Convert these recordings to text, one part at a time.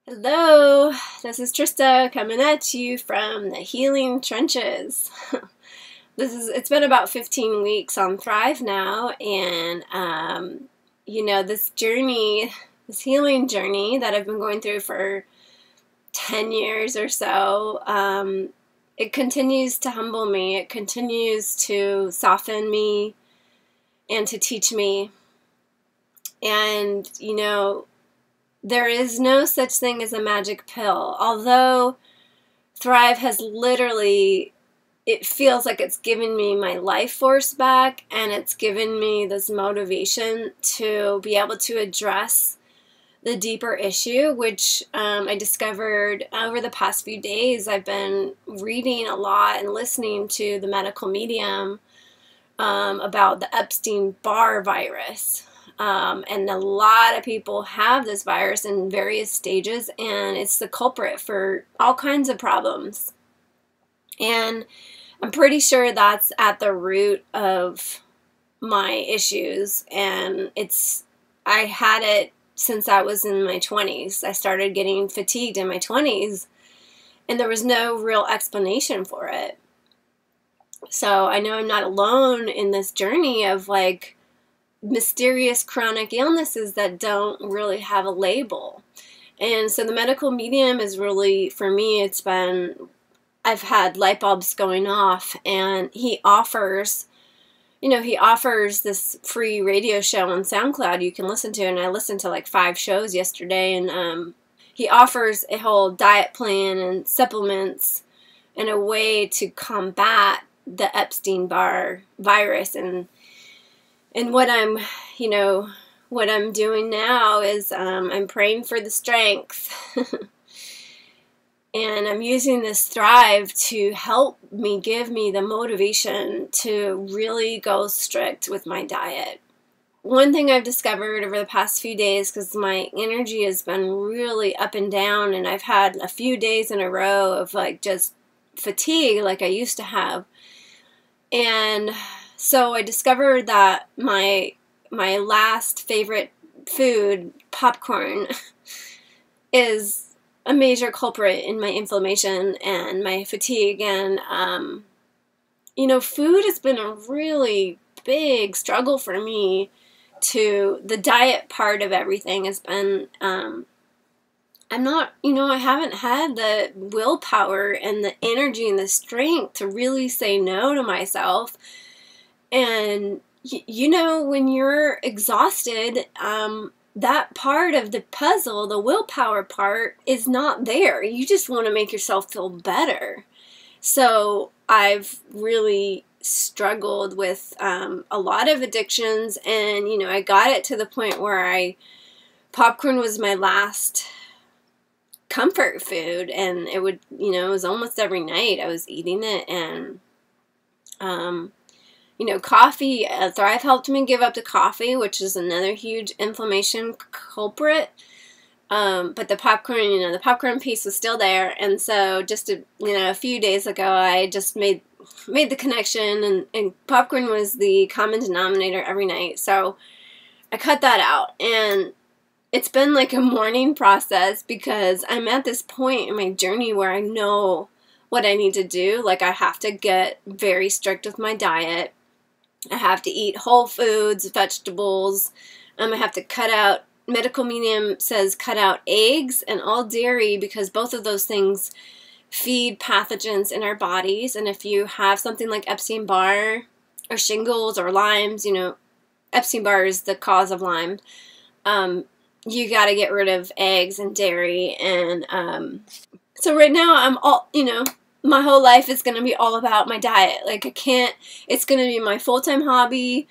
Hello, this is Trista coming at you from the healing trenches. It's been about 15 weeks on Thrive now, and this journey, this healing journey that I've been going through for 10 years or so, it continues to humble me. It continues to soften me and to teach me. And, there is no such thing as a magic pill. Although Thrive has literally, it feels like it's given me my life force back, and it's given me this motivation to be able to address the deeper issue, which I discovered over the past few days. I've been reading a lot and listening to the medical medium about the Epstein Barr virus. And a lot of people have this virus in various stages, and it's the culprit for all kinds of problems. And I'm pretty sure that's at the root of my issues, and I had it since I was in my 20s. I started getting fatigued in my 20s, and there was no real explanation for it. So I know I'm not alone in this journey of mysterious chronic illnesses that don't really have a label. And so the medical medium is really, for me, I've had light bulbs going off, and he offers this free radio show on Soundcloud you can listen to, and I listened to 5 shows yesterday, and he offers a whole diet plan and supplements and a way to combat the Epstein Barr virus. And what I'm doing now is I'm praying for the strength. And I'm using this Thrive to help me, give me the motivation to really go strict with my diet. One thing I've discovered over the past few days, because my energy has been really up and down, and I've had a few days in a row of just fatigue like I used to have. And so I discovered that my last favorite food, popcorn, is a major culprit in my inflammation and my fatigue. And, food has been a really big struggle for me. The diet part of everything has been, I haven't had the willpower and the energy and the strength to really say no to myself. And, when you're exhausted, that part of the puzzle, the willpower part, is not there. You just want to make yourself feel better. So I've really struggled with a lot of addictions, and, I got it to the point where popcorn was my last comfort food, and it was almost every night I was eating it. And, coffee, Thrive helped me give up the coffee, which is another huge inflammation culprit. But the popcorn piece was still there. And so just a few days ago, I just made the connection, and popcorn was the common denominator every night. So I cut that out, and it's been a mourning process, because I'm at this point in my journey where I know what I need to do. I have to get very strict with my diet. I have to eat whole foods, vegetables. I have to cut out, medical medium says cut out eggs and all dairy, because both of those things feed pathogens in our bodies. And if you have something like Epstein Barr or shingles or Lyme's, Epstein Barr is the cause of Lyme. You got to get rid of eggs and dairy. And so right now I'm all, my whole life is going to be all about my diet. It's going to be my full-time hobby,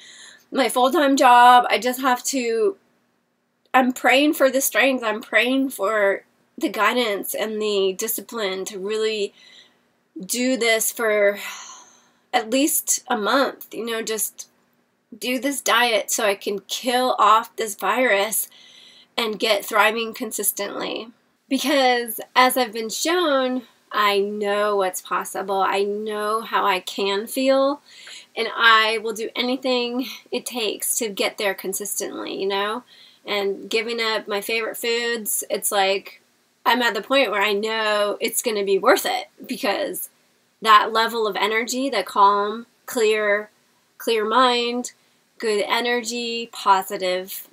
my full-time job. I just have to, I'm praying for the strength. I'm praying for the guidance and the discipline to really do this for at least a month, just do this diet so I can kill off this virus and get thriving consistently. Because as I've been shown, I know what's possible. I know how I can feel, and I will do anything it takes to get there consistently, And giving up my favorite foods, it's I'm at the point where I know it's going to be worth it, because that level of energy, that calm, clear mind, good energy, positive,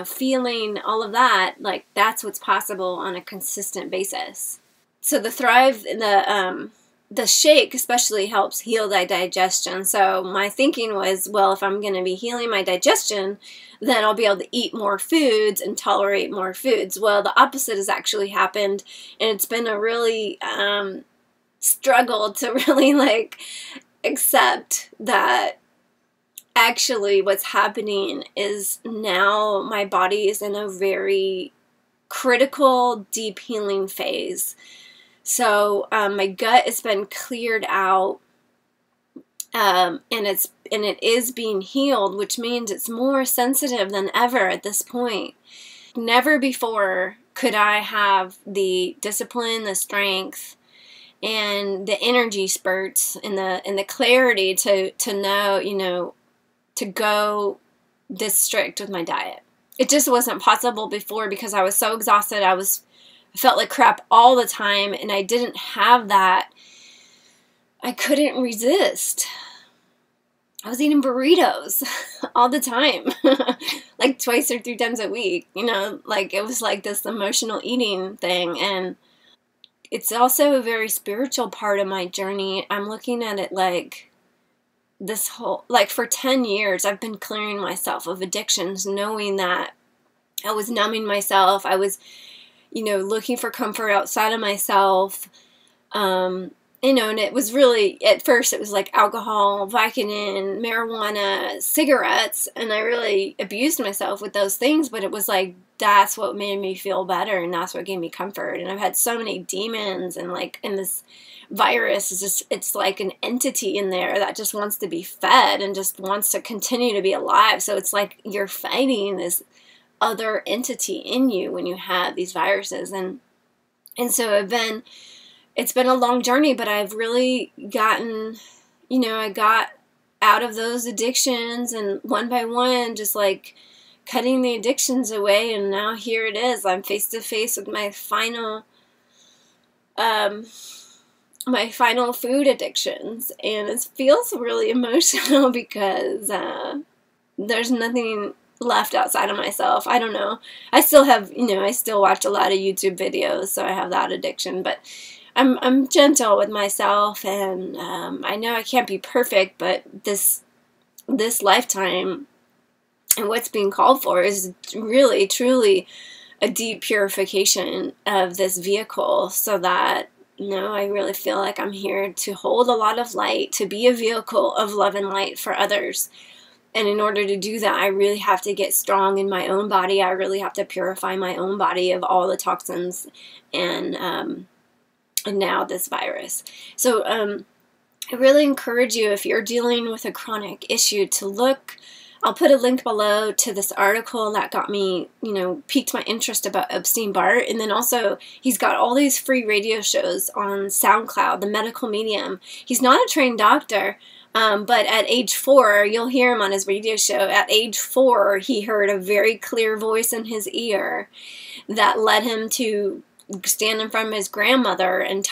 feeling, all of that, like, that's what's possible on a consistent basis. So the Thrive, the shake especially helps heal thy digestion. So my thinking was, well, if I'm going to be healing my digestion, then I'll be able to eat more foods and tolerate more foods. Well, the opposite has actually happened, and it's been a really struggle to really, like, accept that actually what's happening is now my body is in a very critical, deep healing phase. So my gut has been cleared out, and it is being healed, which means it's more sensitive than ever at this point. Never before could I have the discipline, the strength, and the energy spurts, and the clarity to know, to go this strict with my diet. It just wasn't possible before, because I was so exhausted. I felt like crap all the time, and I didn't have that. I couldn't resist. I was eating burritos all the time, like 2 or 3 times a week, like it was like this emotional eating thing. And it's also a very spiritual part of my journey. I'm looking at it like this whole, like, for 10 years, I've been clearing myself of addictions, knowing that I was numbing myself. I was, looking for comfort outside of myself. And it was really, at first, it was like alcohol, Vicodin, marijuana, cigarettes, and I really abused myself with those things, but it was like, that's what made me feel better, and that's what gave me comfort. And I've had so many demons, and this virus is just, it's like an entity in there that just wants to be fed and just wants to continue to be alive. So it's like you're fighting this other entity in you when you have these viruses. And so it's been a long journey, but I've really gotten, I got out of those addictions, and one by one, just like cutting the addictions away. And now here it is. I'm face to face with my final food addictions. And it feels really emotional because there's nothing left outside of myself. I don't know. I still have, I still watch a lot of YouTube videos, so I have that addiction, but I'm gentle with myself, and I know I can't be perfect, but this lifetime and what's being called for is really, truly a deep purification of this vehicle, so that, I really feel like I'm here to hold a lot of light, to be a vehicle of love and light for others. And in order to do that, I really have to get strong in my own body. I really have to purify my own body of all the toxins and now this virus. So I really encourage you, if you're dealing with a chronic issue, to look. I'll put a link below to this article that got me, piqued my interest about Epstein Barr. And then also, he's got all these free radio shows on Soundcloud, the medical medium. He's not a trained doctor, but at age 4, you'll hear him on his radio show. At age 4, he heard a very clear voice in his ear that led him to stand in front of his grandmother and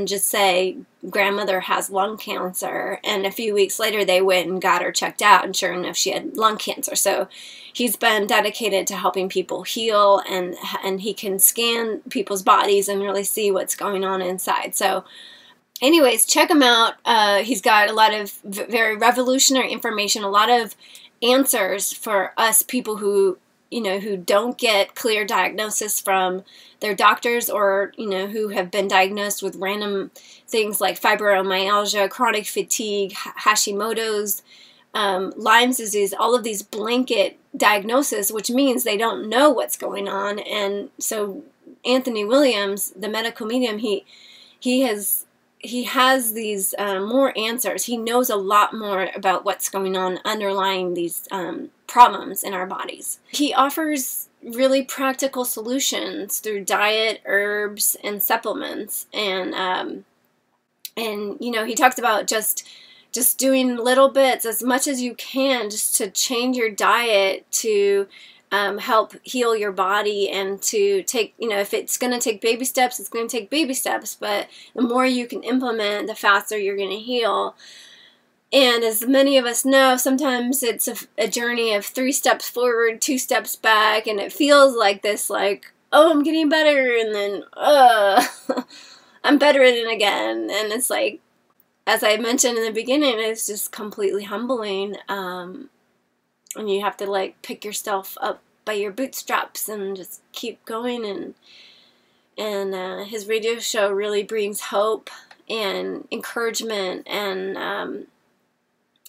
just say, grandmother has lung cancer. And a few weeks later, they went and got her checked out, and sure enough, she had lung cancer. So he's been dedicated to helping people heal, and he can scan people's bodies and really see what's going on inside. So anyways, check him out. He's got a lot of very revolutionary information, a lot of answers for us people who don't get clear diagnosis from their doctors, or, who have been diagnosed with random things like fibromyalgia, chronic fatigue, Hashimoto's, Lyme's disease, all of these blanket diagnoses, which means they don't know what's going on. And so Anthony Williams, the medical medium, he has these more answers. He knows a lot more about what's going on underlying these problems in our bodies. He offers really practical solutions through diet, herbs, and supplements. And he talks about just doing little bits, as much as you can, just to change your diet to help heal your body, and to take, if it's going to take baby steps, it's going to take baby steps, but the more you can implement, the faster you're going to heal. And as many of us know, sometimes it's a journey of 3 steps forward, 2 steps back, and it feels like this, like, oh, I'm getting better, and then, I'm bedridden again. And it's like, as I mentioned in the beginning, it's just completely humbling. And you have to, like, pick yourself up by your bootstraps and just keep going. And his radio show really brings hope and encouragement, and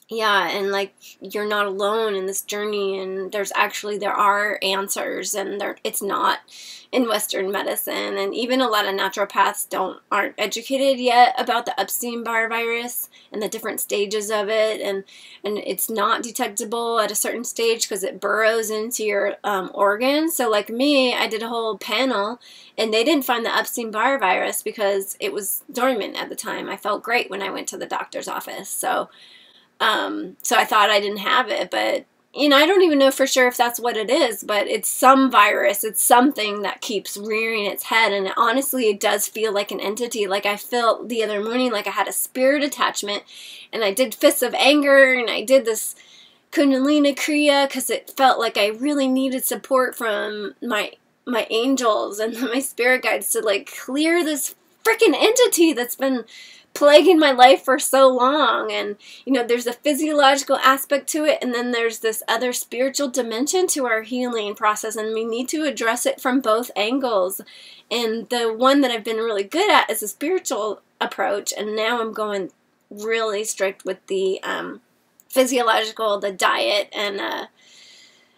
yeah, and like, you're not alone in this journey, and there are answers, and it's not in Western medicine, and even a lot of naturopaths aren't educated yet about the Epstein Barr virus and the different stages of it, and it's not detectable at a certain stage because it burrows into your organs. So like me, I did a whole panel, and they didn't find the Epstein Barr virus because it was dormant at the time. I felt great when I went to the doctor's office, so I thought I didn't have it, but, I don't even know for sure if that's what it is, but it's some virus, it's something that keeps rearing its head, and honestly, it does feel like an entity. Like, I felt the other morning like I had a spirit attachment, and I did fists of anger, and I did this Kundalini Kriya, because it felt like I really needed support from my angels and my spirit guides to, like, clear this freaking entity that's been plaguing my life for so long. And there's a physiological aspect to it, and then there's this other spiritual dimension to our healing process, and we need to address it from both angles. And the one that I've been really good at is a spiritual approach, and now I'm going really strict with the physiological, the diet, and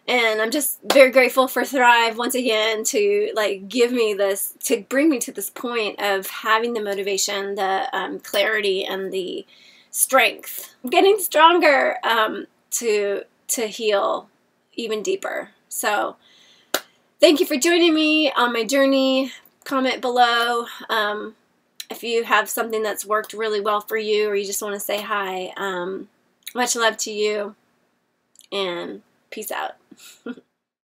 I'm just very grateful for Thrive once again to, like, to bring me to this point of having the motivation, the clarity, and the strength. I'm getting stronger to heal even deeper. So thank you for joining me on my journey. Comment below if you have something that's worked really well for you, or you just want to say hi. Much love to you, and peace out.